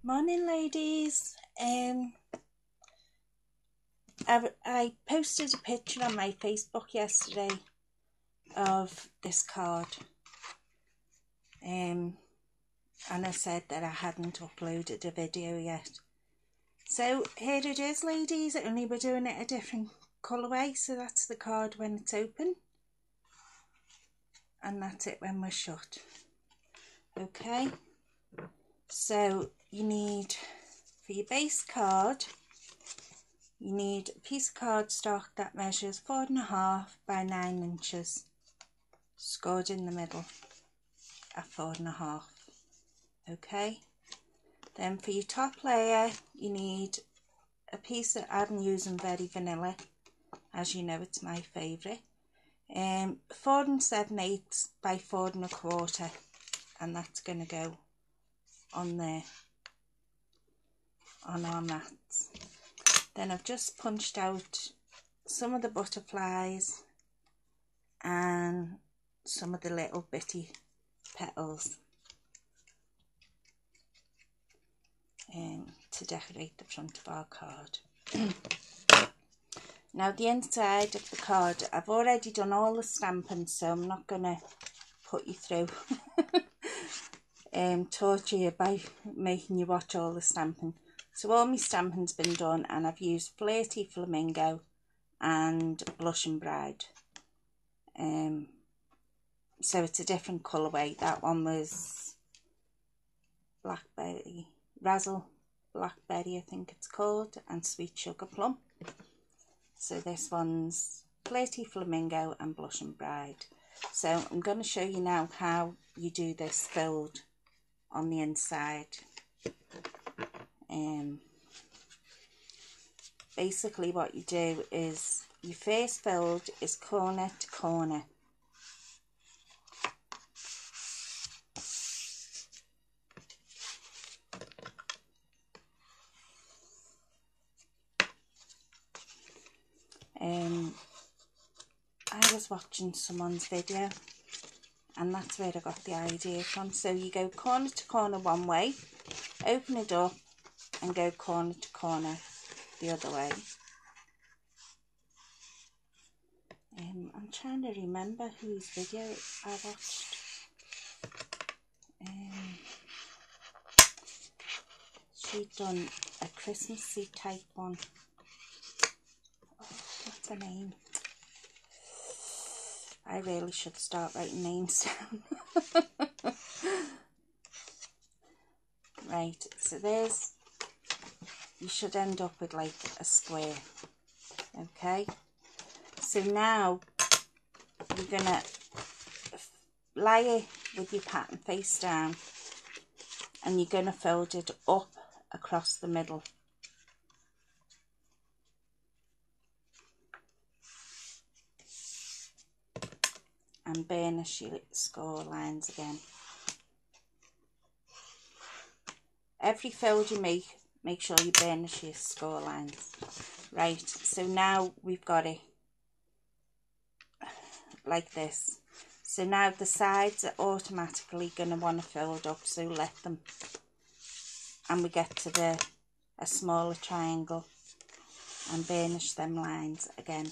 Morning, ladies. I posted a picture on my Facebook yesterday of this card, and I said that I hadn't uploaded a video yet. So here it is, ladies. Only we're doing it a different colourway. So that's the card when it's open, and that's it when we're shut. Okay. So you need, for your base card, you need a piece of cardstock that measures 4.5 by 9 inches, scored in the middle at 4.5. Okay. Then for your top layer, you need a piece that I'm using Very Vanilla, as you know it's my favourite. 4 7/8 by 4 1/4, and that's going to go on there on our mats. Then I've just punched out some of the butterflies and some of the little bitty petals to decorate the front of our card. Now the inside of the card, I've already done all the stamping, so I'm not going to put you through torture you by making you watch all the stamping. So all my stamping's been done, and I've used Flirty Flamingo and Blushing Bride. So it's a different colourway. That one was Blackberry, Razzle Blackberry I think it's called, and Sweet Sugar Plum. So this one's Flirty Flamingo and Blushing Bride. So I'm going to show you now how you do this fold on the inside. Basically what you do is your first fold is corner to corner. I was watching someone's video, and that's where I got the idea from. So you go corner to corner one way, open it up, and go corner to corner the other way. I'm trying to remember whose video I watched. She'd done a Christmassy type one. Oh, what's her name? I really should start writing names down. Right, so there's, you should end up with like a square. Okay, so now you're gonna lie it with your pattern face down, and you're gonna fold it up across the middle. And burnish your score lines again. Every fold you make sure you burnish your score lines. Right, so now we've got it like this. So now the sides are automatically going to want to fold up, so let them. And we get to a smaller triangle and burnish them lines again.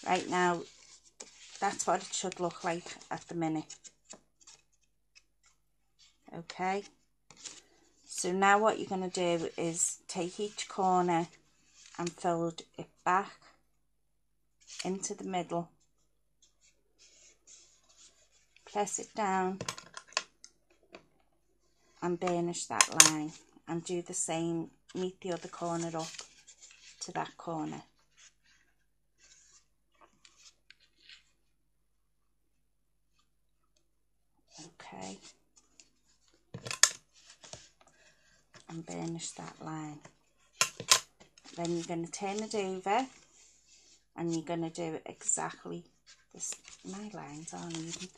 Right, now that's what it should look like at the minute. Okay, so now what you're going to do is take each corner and fold it back into the middle, press it down and burnish that line, and do the same, meet the other corner up to that corner. Okay, and burnish that line. Then you're going to turn it over, and you're going to do exactly this. My lines aren't even.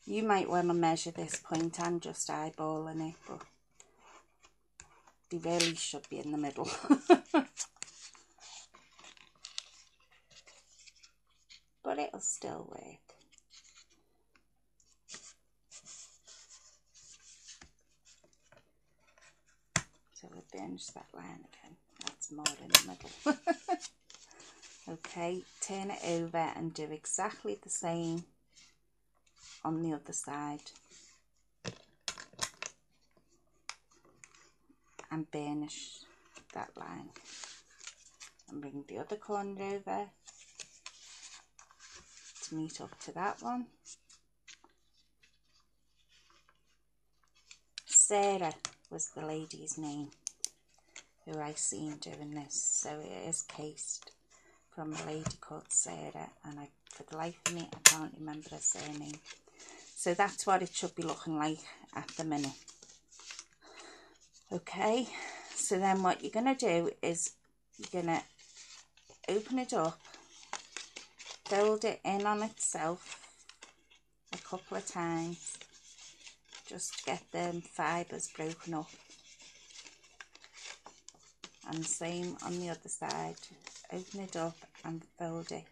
You might want to measure this point. I'm just eyeballing it, but they really should be in the middle. but it'll still work. So we'll burnish that line again. That's more in the middle. Okay, turn it over and do exactly the same on the other side. And burnish that line. And bring the other corner over to meet up to that one. Sarah was the lady's name who I seen doing this, so it is cased from a lady called Sarah, and for the life of me I can't remember her surname. So that's what it should be looking like at the minute. Okay, so then what you're going to do is you're going to open it up, fold it in on itself a couple of times just to get the fibres broken up, and same on the other side. Open it up and fold it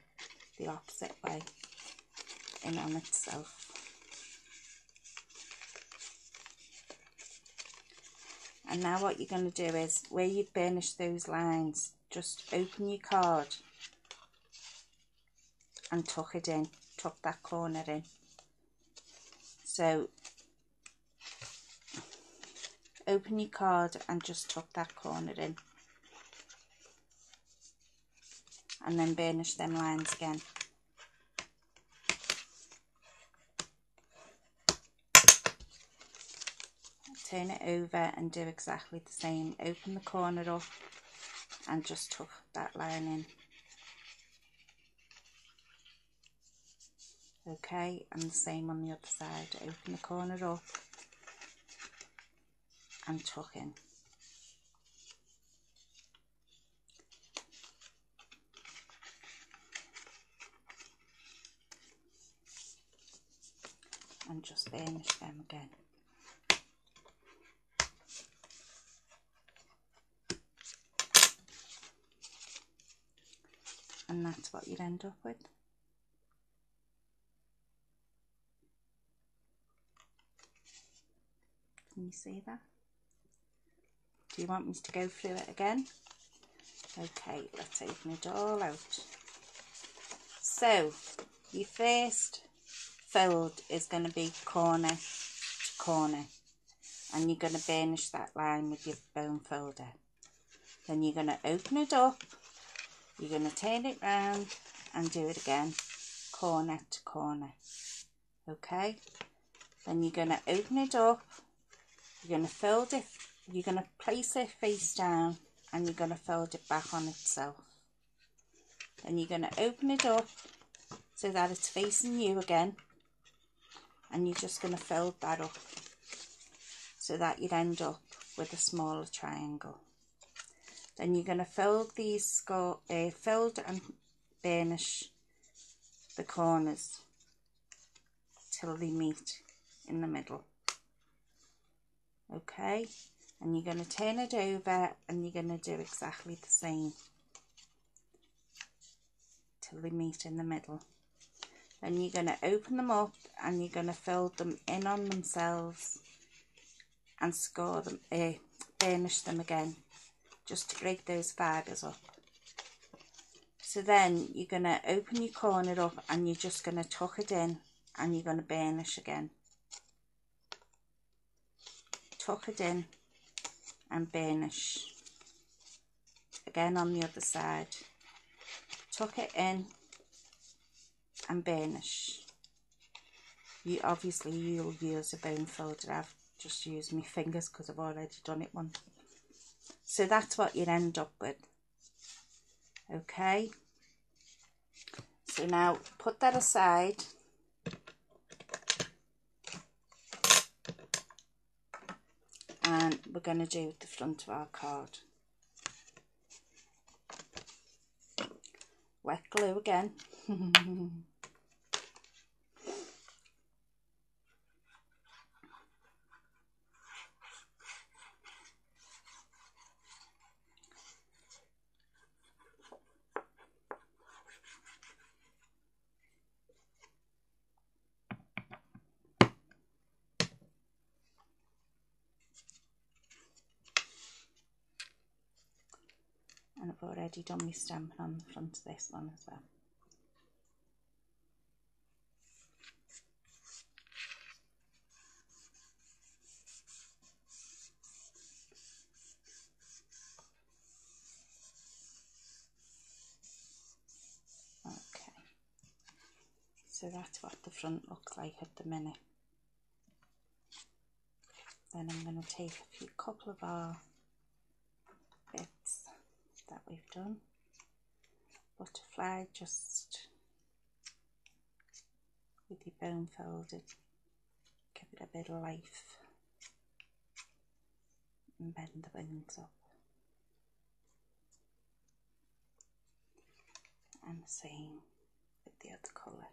the opposite way in on itself. And now what you're going to do is, where you've burnished those lines, just open your card and tuck it in, tuck that corner in. So open your card and just tuck that corner in, and then burnish them lines again. Turn it over and do exactly the same. Open the corner up and just tuck that line in. Okay, and the same on the other side. Open the corner up and tuck in. And just burnish them again. And that's what you'd end up with. Can you see that? Do you want me to go through it again? Okay, let's open it all out. So, your first fold is going to be corner to corner, and you're going to burnish that line with your bone folder. Then you're going to open it up, you're going to turn it round and do it again, corner to corner. Okay, then you're going to open it up, you're going to fold it, you're going to place it face down, and you're going to fold it back on itself. Then you're going to open it up so that it's facing you again, and you're just going to fold that up so that you'd end up with a smaller triangle. Then you're going to fold these, fold and burnish the corners till they meet in the middle. Okay, and you're going to turn it over and you're going to do exactly the same till they meet in the middle. Then you're going to open them up and you're going to fold them in on themselves and score them, burnish them again, just to break those fibres up. So then you're going to open your corner up and you're just going to tuck it in and you're going to burnish again. Tuck it in and burnish again on the other side. Tuck it in and burnish. You'll use a bone folder. I've just used my fingers because I've already done it once. So that's what you'd end up with. Okay, so now put that aside and we're going to do the front of our card. Wet glue again. I've already done my stamping on the front of this one as well. Okay, so that's what the front looks like at the minute. Then I'm going to take a couple of our bits that we've done, butterfly, just with your bone folded, give it a bit of life and bend the wings up. And the same with the other colour.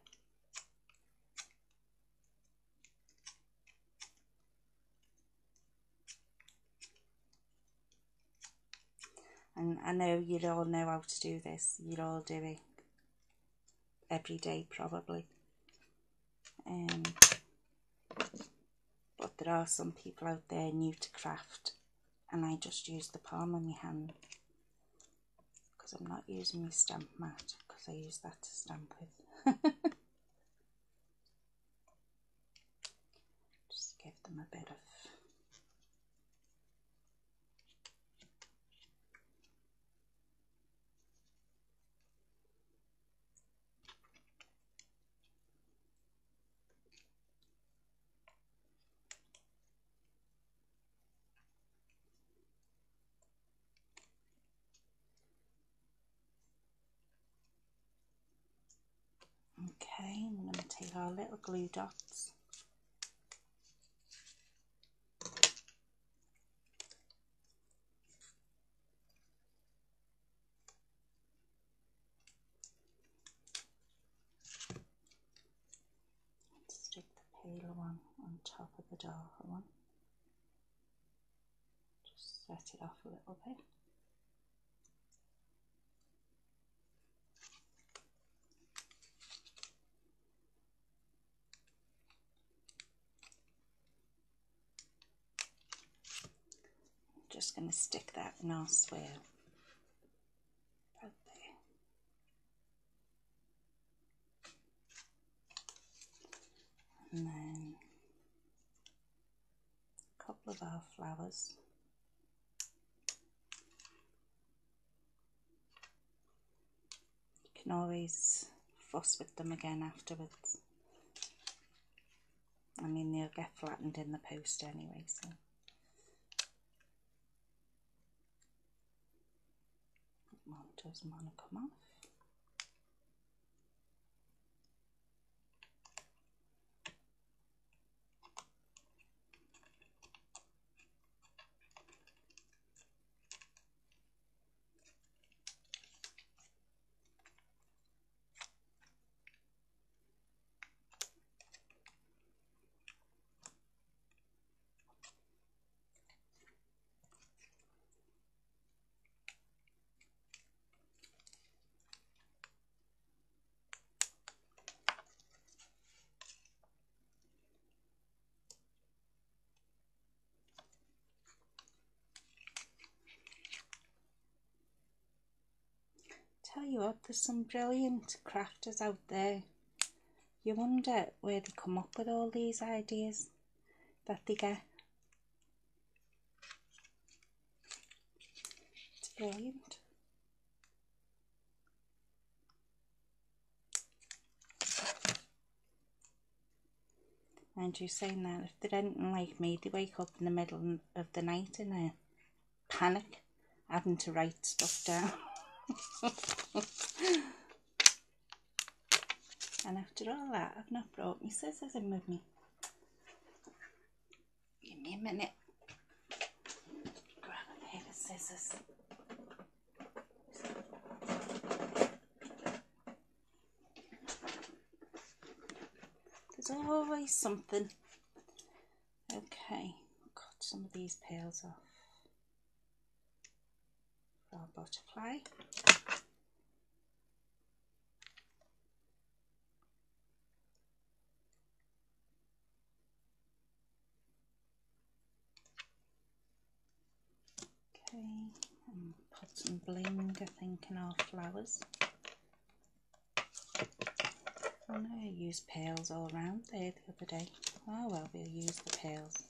And I know you all know how to do this, you all do it every day probably. But there are some people out there new to craft, and I just use the palm of my hand because I'm not using my stamp mat, because I use that to stamp with. Just give them a bit of okay, I'm going to take our little glue dots. Stick the paler one on top of the darker one. Just set it off a little bit. Just going to stick that in our swirl right there. And then a couple of our flowers. You can always fuss with them again afterwards. I mean, they'll get flattened in the post anyway, so. One doesn't want to come off. Tell you what, there's some brilliant crafters out there. You wonder where they come up with all these ideas that they get. It's brilliant. And you're saying that if they're anything like me, they wake up in the middle of the night in a panic, having to write stuff down. And after all that, I've not brought my scissors in with me. Give me a minute. Grab a pair of scissors. There's always something. Okay, cut some of these peels off for our butterfly. Okay, and Put some bling, I think, in our flowers. I know I used pearls all around there the other day. Oh well, we'll use the pearls.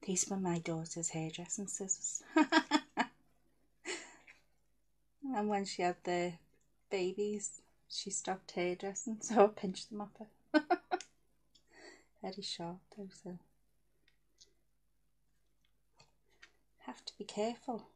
These were my daughter's hairdressing scissors. And when she had the babies, she stopped hairdressing, so I pinched them off her. Very sharp though, so have to be careful.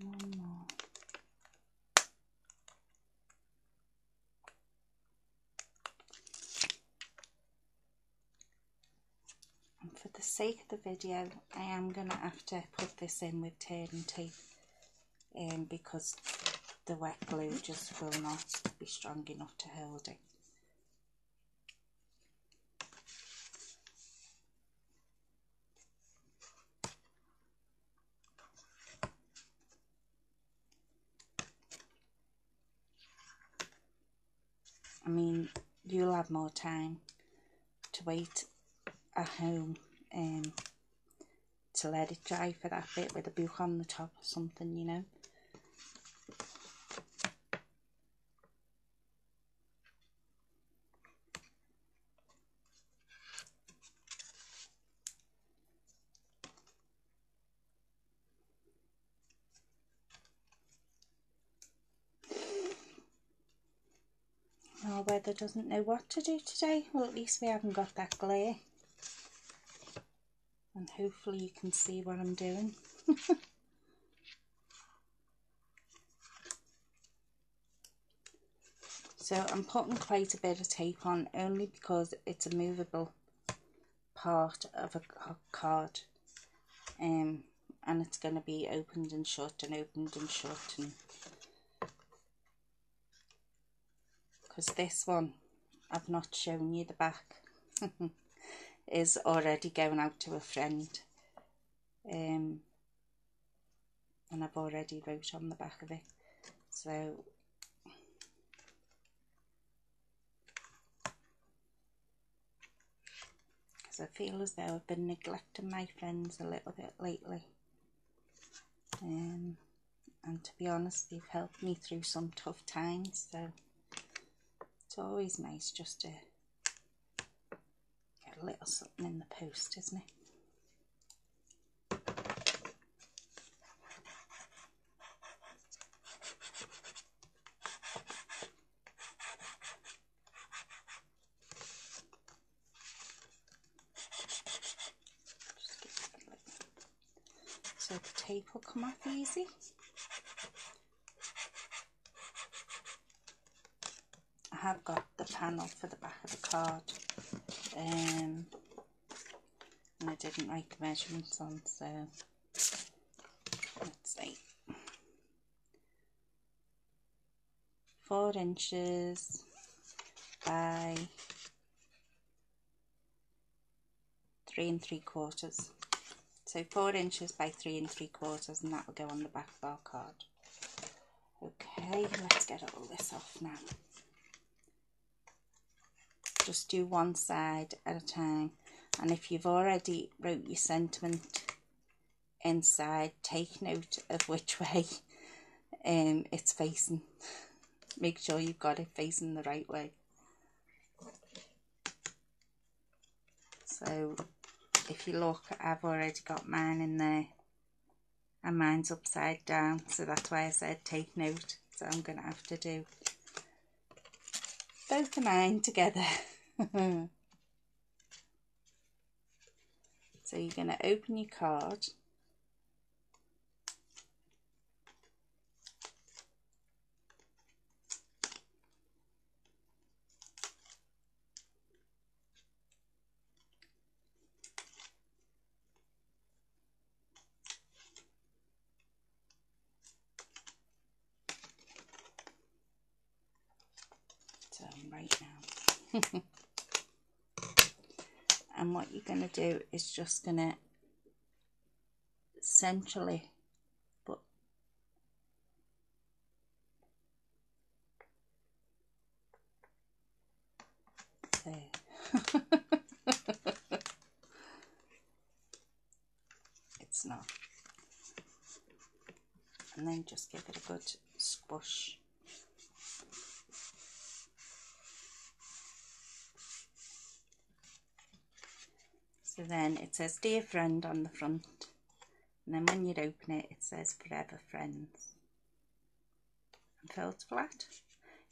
One more. And for the sake of the video, I am going to have to put this in with turning tape because the wet glue just will not be strong enough to hold it. I mean, you'll have more time to wait at home to let it dry for that bit with a book on the top or something, you know. Our weather doesn't know what to do today. Well, at least we haven't got that glare. And hopefully you can see what I'm doing. So I'm putting quite a bit of tape on only because it's a movable part of a card. And it's going to be opened and shut and opened and shut. And because this one, I've not shown you the back, is already going out to a friend. And I've already wrote on the back of it. So because I feel as though I've been neglecting my friends a little bit lately. And to be honest, they've helped me through some tough times, so it's always nice just to get a little something in the post, isn't it? So the tape will come off easy. I have got the panel for the back of the card, and I didn't write the measurements on, so let's see, 4 inches by 3 3/4. So 4 inches by 3 3/4, and that will go on the back of our card. Okay, let's get all this off now. Just do one side at a time, and if you've already wrote your sentiment inside, take note of which way it's facing. Make sure you've got it facing the right way. So if you look, I've already got mine in there, and mine's upside down, so that's why I said take note. So I'm going to have to do both of mine together. So you're going to open your card, right now. And what you're going to do is just going to centrally put there. It's not. And then just give it a good squish. So then it says dear friend on the front, and then when you open it, it says forever friends, and felt flat.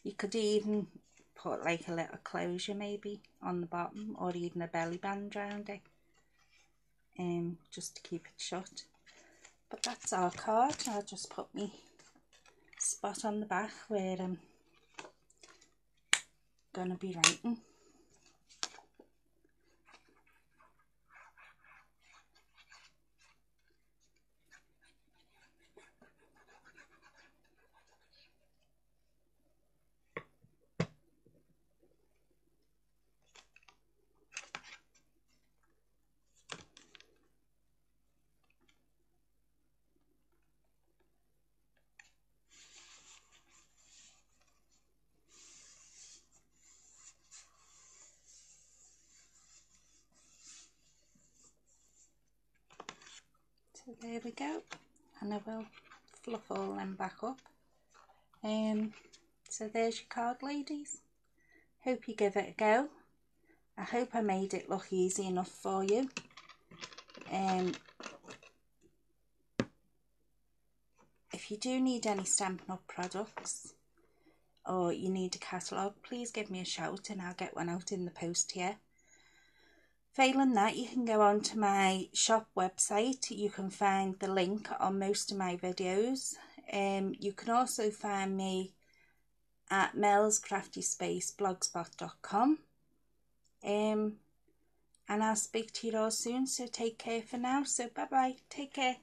You could even put like a little closure maybe on the bottom, or even a belly band around it, just to keep it shut. But that's our card. I'll just put me spot on the back where I'm gonna be writing. So there we go, and I will fluff all them back up. So there's your card, ladies. Hope you give it a go. I hope I made it look easy enough for you. If you do need any Stampin' Up products, or you need a catalogue, please give me a shout and I'll get one out in the post here. Failing that, you can go on to my shop website. You can find the link on most of my videos. You can also find me at melscraftyspace.blogspot.com. And I'll speak to you all soon, so take care for now. So bye bye, take care.